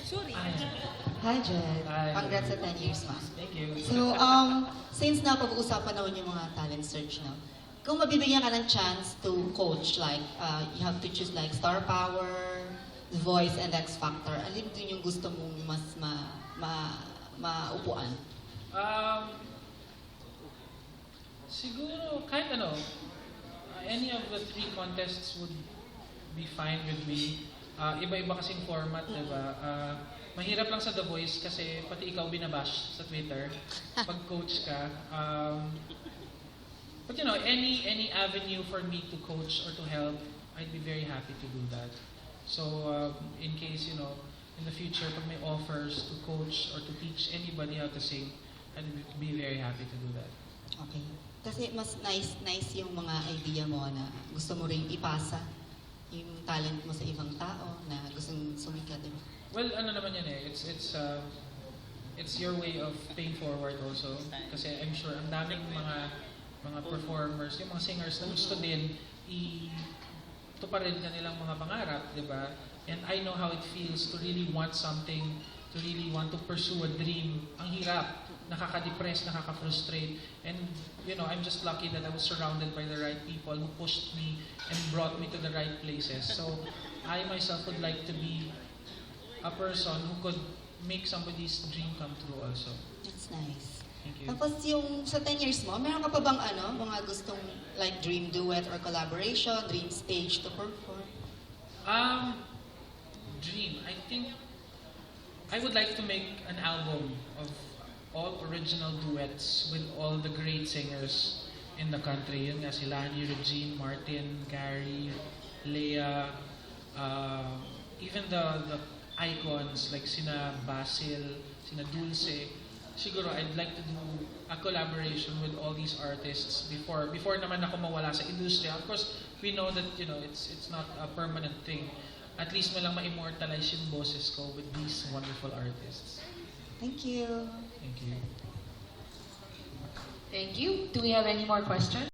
Hi, Jed. Hi. Congrats sa 10 years, ma. Thank you. So, since napag-uusapan naman yung mga talent search, no? Kung mabibigyan ka ng chance to coach, like, you have to choose like Star Power, The Voice, and X Factor, alin dun yung gusto mong mas maupuan? Siguro, kahit ano, any of the three contests would be fine with me. Iba-iba kasing format, diba? Mahirap lang sa The Voice kasi pati ikaw binabash sa Twitter pag coach ka. But you know, any avenue for me to coach or to help, I'd be very happy to do that. So, in case, you know, in the future, pag may offers to coach or to teach anybody how to sing, I'd be very happy to do that. Okay. Kasi mas nice yung mga idea mo na gusto mo ring ipasa yung talent mo sa ibang tao na gustong sumikat, diba? Well, ano naman yan eh, it's your way of paying forward also. Kasi I'm sure ang daming mga performers, yung mga singers na gusto din tuparin kanilang mga pangarap, di ba? And I know how it feels to really want something, to really want to pursue a dream. Ang hirap, nakaka-depress, nakaka-frustrate. And, you know, I'm just lucky that I was surrounded by the right people who pushed me and brought me to the right places. So, I myself would like to be a person who could make somebody's dream come true also. That's nice. Thank you. Tapos yung sa 10 years mo, meron ka pa bang mga gustong like dream duet or collaboration, dream stage to perform? Dream. I think I would like to make an album of all original duets with all the great singers in the country. Yun nga si Lani, Regine, Martin, Gary, Leah, even the icons like sina Basil, sina Dulce. Siguro I'd like to do a collaboration with all these artists before naman ako mawala sa industriya. Of course, we know that, you know, it's not a permanent thing. At least mo lang ma-immortalize yung boses ko with these wonderful artists. Thank you. Thank you. Thank you. Do we have any more questions?